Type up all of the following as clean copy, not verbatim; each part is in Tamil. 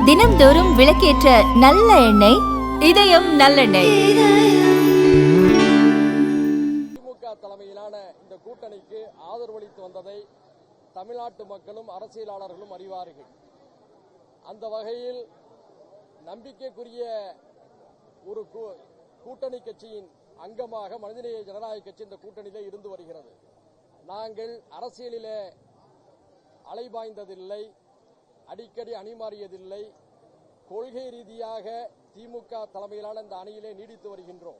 தினம்தோறும் விளக்கேற்ற நல்ல எண்ணெய் இதயம் நல்லெண்ணெய். திமுக தலைமையிலான இந்த கூட்டணிக்கு ஆதரவளித்து வந்ததை தமிழ்நாட்டு மக்களும் அரசியலாளர்களும் அறிவார்கள். அந்த வகையில் நம்பிக்கைக்குரிய ஒரு கூட்டணி கட்சியின் அங்கமாக மனிதநேய ஜனநாயக கட்சி இந்த கூட்டணியிலே இருந்து வருகிறது. நாங்கள் அரசியலிலே அலைபாய்ந்ததில்லை, அடிக்கடி அணிமாறியதில்லை. கொள்கை ரீதியாக திமுக தலைமையிலான இந்த அணியிலே நீடித்து வருகின்றோம்.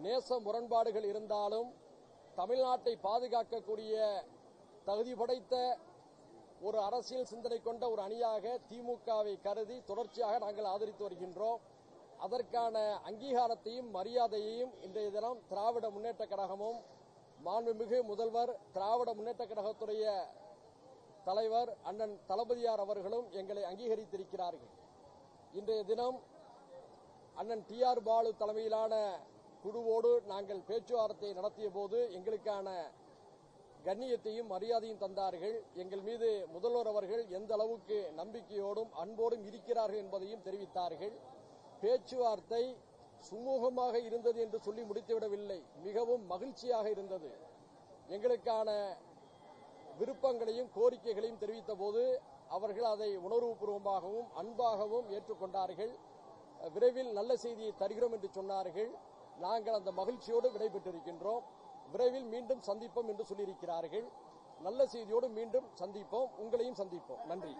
நேச முரண்பாடுகள் இருந்தாலும் தமிழ்நாட்டை பாதுகாக்கக்கூடிய தகுதி படைத்த ஒரு அரசியல் சிந்தனை கொண்ட ஒரு அணியாக திமுகவை கருதி தொடர்ச்சியாக நாங்கள் ஆதரித்து வருகின்றோம். அதற்கான அங்கீகாரத்தையும் மரியாதையையும் இன்றைய தினம் திராவிட முன்னேற்ற கழகமும் மாண்புமிகு முதல்வர் திராவிட முன்னேற்ற கழகத்துடைய தலைவர் அண்ணன் தளபதியார் அவர்களும் எங்களை அங்கீகரித்திருக்கிறார்கள். இன்றைய தினம் அண்ணன் டி.ஆர். பாலு தலைமையிலான குழுவோடு நாங்கள் பேச்சுவார்த்தை நடத்திய போது எங்களுக்கான கண்ணியத்தையும் மரியாதையும் தந்தார்கள். எங்கள் மீது முதல்வர் அவர்கள் எந்த அளவுக்கு நம்பிக்கையோடும் அன்போடும் இருக்கிறார்கள் என்பதையும் தெரிவித்தார்கள். பேச்சுவார்த்தை சுமூகமாக இருந்தது என்று சொல்லி முடித்துவிடவில்லை, மிகவும் மகிழ்ச்சியாக இருந்தது. எங்களுக்கான விருப்பங்களையும் கோரிக்கைகளையும் தெரிவித்த போது அவர்கள் அதை உணர்வுபூர்வமாகவும் அன்பாகவும் ஏற்றுக்கொண்டார்கள். விரைவில் நல்ல செய்தியை தருகிறோம் என்று சொன்னார்கள். நாங்கள் அந்த மகிழ்ச்சியோடு விடைபெற்றிருக்கின்றோம். விரைவில் மீண்டும் சந்திப்போம் என்று சொல்லியிருக்கிறார்கள். நல்ல செய்தியோடு மீண்டும் சந்திப்போம், உங்களையும் சந்திப்போம். நன்றி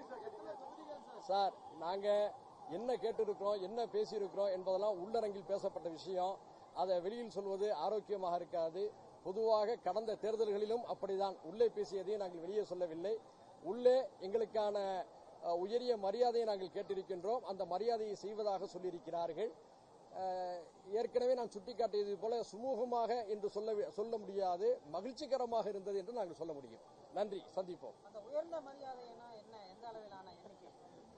சார். நாங்கள் என்ன கேட்டிருக்கிறோம், என்ன பேசியிருக்கிறோம் என்பதெல்லாம் உள்ளரங்கில் பேசப்பட்ட விஷயம். அதை வெளியில் சொல்வது ஆரோக்கியமாக இருக்காது. பொதுவாக கடந்த தேர்தல்களிலும் அப்படிதான் உள்ளே பேசியதையும் நாங்கள் வெளியே சொல்லவில்லை. உள்ளே எங்களுக்கான உயரிய மரியாதையை நாங்கள் கேட்டிருக்கின்றோம். அந்த மரியாதையை செய்வதாக சொல்லியிருக்கிறார்கள். ஏற்கனவே நான் சுட்டிக்காட்டியது போல சுமூகமாக என்று சொல்ல முடியாது, மகிழ்ச்சிகரமாக இருந்தது என்று நாங்கள் சொல்ல முடியும். நன்றி, சந்திப்போம்.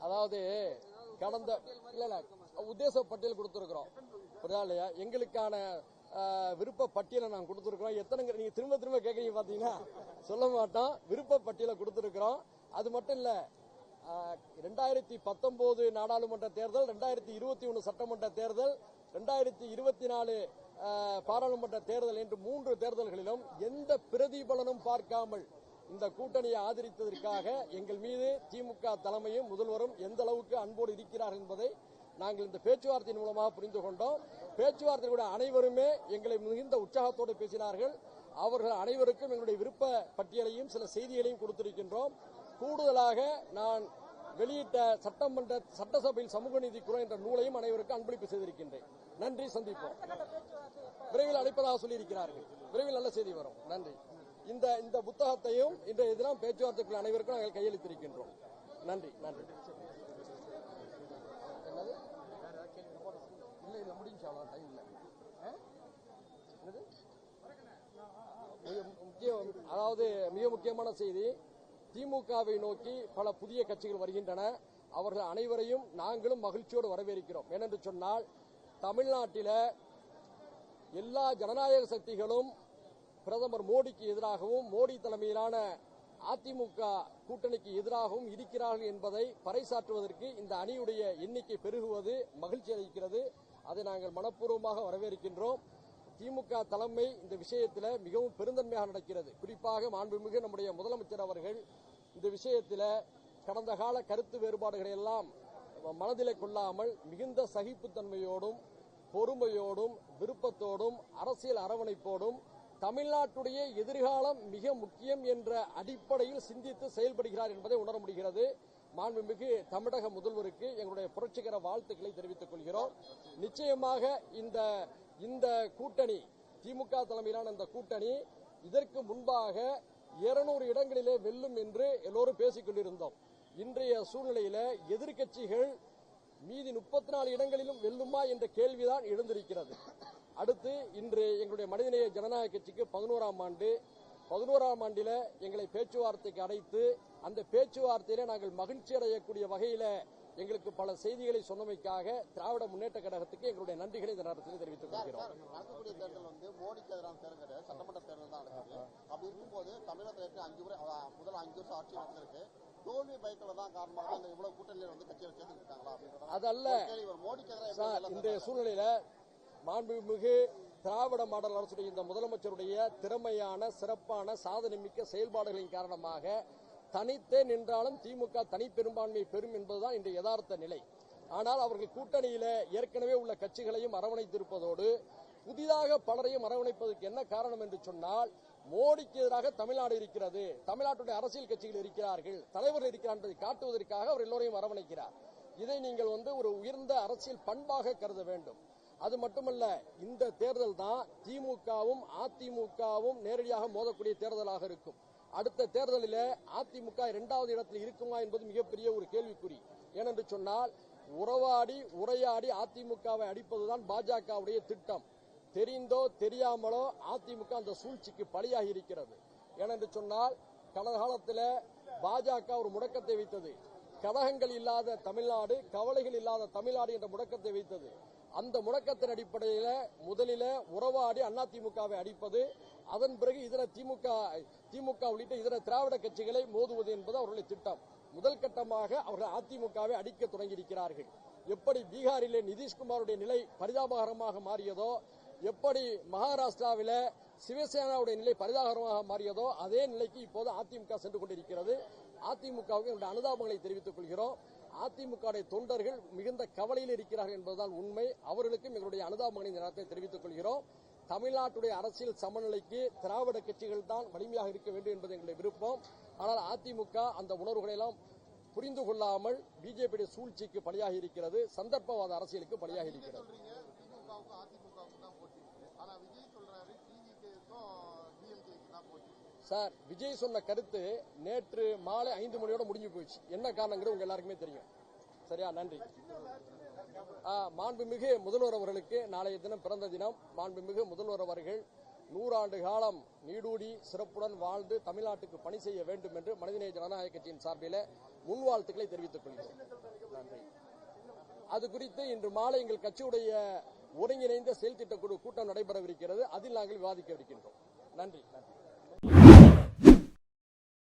அதாவது கடந்த உத்தேச பட்டியல் கொடுத்திருக்கிறோம் இல்லையா, எங்களுக்கான விருப்ப பட்டியலை நாங்கள் கொடுத்திருக்கிறோம். எத்தனை நீங்க திரும்ப திரும்ப கேட்கறீங்க பாத்தீங்கன்னா சொல்ல மாட்டோம். விருப்ப பட்டியலை கொடுத்திருக்கிறோம். அது மட்டும் இல்ல, 2019 நாடாளுமன்ற தேர்தல், 2021 சட்டமன்ற தேர்தல், 2024 பாராளுமன்ற தேர்தல் என்று 3 தேர்தல்களிலும் எந்த பிரதிபலனும் பார்க்காமல் இந்த கூட்டணியை ஆதரித்ததற்காக எங்கள் மீது திமுக தலைமையும் முதல்வரும் எந்த அளவுக்கு அன்போடு இருக்கிறார்கள் என்பதை நாங்கள் இந்த பேச்சுவார்த்தையின் மூலமாக புரிந்து கொண்டோம். பேச்சுவார்த்தையுடைய அனைவருமே எங்களை மிகுந்த உற்சாகத்தோடு பேசினார்கள். அவர்கள் அனைவருக்கும் எங்களுடைய விருப்ப பட்டியலையும் சில செய்திகளையும் கொடுத்திருக்கின்றோம். கூடுதலாக நான் வெளியிட்ட சட்டசபையில் சமூக நீதி குரல் என்ற நூலையும் அனைவருக்கும் அன்பளிப்பு செய்திருக்கின்றேன். நன்றி, சந்திப்போம். விரைவில் அழைப்பதாக சொல்லியிருக்கிறார்கள். விரைவில் நல்ல செய்தி வரும். நன்றி. இந்த புத்தகத்தையும் இன்றைய தினம் பேச்சுவார்த்தைக்குள் அனைவருக்கும் நாங்கள் கையளித்திருக்கின்றோம். நன்றி. நன்றி. இல்ல முடிஞ்சு டைம் இல்ல. அதாவது மிக முக்கியமான செய்தி, திமுகவை நோக்கி பல புதிய கட்சிகள் வருகின்றன. அவர்கள் அனைவரையும் நாங்களும் மகிழ்ச்சியோடு வரவேற்கிறோம். ஏனென்று சொன்னால் தமிழ்நாட்டில் எல்லா ஜனநாயக சக்திகளும் பிரதமர் மோடிக்கு எதிராகவும் மோடி தலைமையிலான அதிமுக கூட்டணிக்கு எதிராகவும் இருக்கிறார்கள் என்பதை பறைசாற்றுவதற்கு இந்த அணியுடைய எண்ணிக்கை பெருகுவது மகிழ்ச்சி அளிக்கிறது. அதை நாங்கள் மனப்பூர்வமாக வரவேற்கின்றோம். திமுக தலைமை இந்த விஷயத்தில் மிகவும் பெருந்தன்மையாக நடக்கிறது. குறிப்பாக மாண்புமிகு நம்முடைய முதலமைச்சர் அவர்கள் இந்த விஷயத்தில் கடந்த கால கருத்து வேறுபாடுகளை எல்லாம் மனதிலே கொள்ளாமல் மிகுந்த சகிப்புத்தன்மையோடும் பொறுமையோடும் விருப்பத்தோடும் அரசியல் அரவணைப்போடும் தமிழ்நாட்டுடைய எதிர்காலம் மிக முக்கியம் என்ற அடிப்படையில் சிந்தித்து செயல்படுகிறார் என்பதை உணர முடிகிறது. மாண்புமிகு தமிழக முதல்வருக்கு எங்களுடைய புரட்சிகர வாழ்த்துக்களை தெரிவித்துக் கொள்கிறோம். நிச்சயமாக இந்த கூட்டணி, திமுக தலைமையிலான இந்த கூட்டணி இதற்கு முன்பாக 200 இடங்களிலே வெல்லும் என்று எல்லோரும் பேசிக் கொண்டிருந்தோம். இன்றைய சூழ்நிலையில எதிர்க்கட்சிகள் மீதி 34 இடங்களிலும் வெல்லுமா என்ற கேள்விதான் எழுந்திருக்கிறது. அடுத்து இன்று எங்களுடைய மனிதநேய ஜனநாயக கட்சிக்கு 11ஆம் ஆண்டு. 11ஆம் ஆண்டில எங்களை பேச்சுவார்த்தைக்கு அழைத்து அந்த பேச்சுவார்த்தையில நாங்கள் மகிழ்ச்சி அடையக்கூடிய வகையில எங்களுக்கு பல செய்திகளை சொன்னமைக்காக திராவிட முன்னேற்ற கழகத்துக்கு எங்களுடைய நன்றிகளை இந்த நேரத்தில் தெரிவித்துக் கொள்கிறோம். நடக்கக்கூடிய தேர்தல் மோடிக்கு எதிரான தேர்தல் சட்டமன்ற தேர்தல் தான் நடக்குது. அப்படி இருக்கும்போது தமிழகத்திற்கு முதல் 5 வருஷம் ஆட்சி நடந்திருக்கு. தோல்வி ஆதாயத்துல தான் காரணமாக தான் இந்த இவ்வளவு கூட்டணியில வந்து கட்சியை சேர்த்துக்கிட்டாங்களா அப்படின்றத அதல்ல மோடிக்கு எதிராக சார். இன்றைய சூழ்நிலையில மாண்புமிகு திராவிட மாடல் அரசுடைய இந்த முதலமைச்சருடைய திறமையான சிறப்பான சாதனை மிக்க செயல்பாடுகளின் காரணமாக தனித்தே நின்றாலும் திமுக தனிப்பெரும்பான்மையை பெறும் என்பதுதான் இன்றைய யதார்த்த நிலை. ஆனால் அவர்கள் கூட்டணியில ஏற்கனவே உள்ள கட்சிகளையும் அரவணைத்திருப்பதோடு புதிதாக பலரையும் அரவணைப்பதற்கு என்ன காரணம் என்று சொன்னால், மோடிக்கு எதிராக தமிழ்நாடு இருக்கிறது, தமிழ்நாட்டுடைய அரசியல் கட்சிகள் இருக்கிறார்கள், தலைவர்கள் இருக்கிறார் என்பதை காட்டுவதற்காக அவர் எல்லோரையும் அரவணைக்கிறார். இதை நீங்கள் ஒரு உயர்ந்த அரசியல் பண்பாக கருத வேண்டும். அது மட்டுமல்ல, இந்த தேர்தல் தான் திமுகவும் அதிமுகவும் நேரடியாக மோதக்கூடிய தேர்தலாக இருக்கும். அடுத்த தேர்தலில் அதிமுக 2வது இடத்தில் இருக்குமா என்பது மிகப்பெரிய ஒரு கேள்விக்குறி. ஏனென்று சொன்னால், உறவாடி உரையாடி அதிமுகவை அடிப்பதுதான் பாஜகவுடைய திட்டம். தெரிந்தோ தெரியாமலோ அதிமுக அந்த சூழ்ச்சிக்கு பலியாகி இருக்கிறது. ஏனென்று சொன்னால், கடந்த காலத்தில் பாஜக ஒரு முடக்கத்தை வைத்தது. கலகங்கள் இல்லாத தமிழ்நாடு, கவலைகள் இல்லாத தமிழ்நாடு என்ற முடக்கத்தை வைத்தது. அந்த முடக்கத்தின் அடிப்படையில் முதலில் உறவாடி அதிமுகவை அடிப்பது, அதன் பிறகு இதர திமுக உள்ளிட்ட இதர திராவிட கட்சிகளை மோதுவது என்பது அவர்களுடைய திட்டம். முதல் கட்டமாக அவர்கள் அதிமுகவை அடிக்க தொடங்கியிருக்கிறார்கள். எப்படி பீகாரிலே நிதிஷ்குமாருடைய நிலை பரிதாபகரமாக மாறியதோ, எப்படி மகாராஷ்டிராவில் சிவசேனாவுடைய நிலை பரிதாபகரமாக மாறியதோ, அதே நிலைக்கு இப்போது அதிமுக சென்று கொண்டிருக்கிறது. அதிமுகவுக்கு என்னுடைய அனுதாபங்களை தெரிவித்துக் கொள்கிறோம். அதிமுக தொண்டர்கள் மிகுந்த கவலையில் இருக்கிறார்கள் என்பதுதான் உண்மை. அவர்களுக்கும் எங்களுடைய அனுதாபங்களை இந்த நேரத்தை தெரிவித்துக் கொள்கிறோம். தமிழ்நாட்டுடைய அரசியல் சமநிலைக்கு திராவிட கட்சிகள் தான் வலிமையாக இருக்க வேண்டும் என்பது எங்களுடைய விருப்பம். ஆனால் அதிமுக அந்த உணர்வுகளை எல்லாம் புரிந்து கொள்ளாமல் பிஜேபி சூழ்ச்சிக்கு பலியாகி இருக்கிறது, சந்தர்ப்பவாத அரசியலுக்கு பலியாகி இருக்கிறது. சார், விஜய் சொன்ன கருத்து நேற்று மாலை 5 மணியோட முடிஞ்சு போயிடுச்சு. என்ன காரணங்கிறது உங்க எல்லாருக்குமே தெரியும். சரியா? நன்றி. மாண்புமிகு முதல்வர் அவர்களுக்கு நாளைய தினம் பிறந்த தினம். மாண்புமிகு முதல்வர் அவர்கள் 100 ஆண்டு காலம் நீடூடி சிறப்புடன் வாழ்ந்து தமிழ்நாட்டுக்கு பணி செய்ய வேண்டும் என்று மனிதநேய ஜனநாயக கட்சியின் சார்பில் முன்வாழ்த்துக்களை தெரிவித்துக் கொள்கிறேன். நன்றி. அது குறித்து இன்று மாலை எங்கள் கட்சியுடைய ஒருங்கிணைந்த செயல் திட்ட குழு கூட்டம் நடைபெறவிருக்கிறது. அதில் நாங்கள் விவாதிக்க இருக்கின்றோம். நன்றி.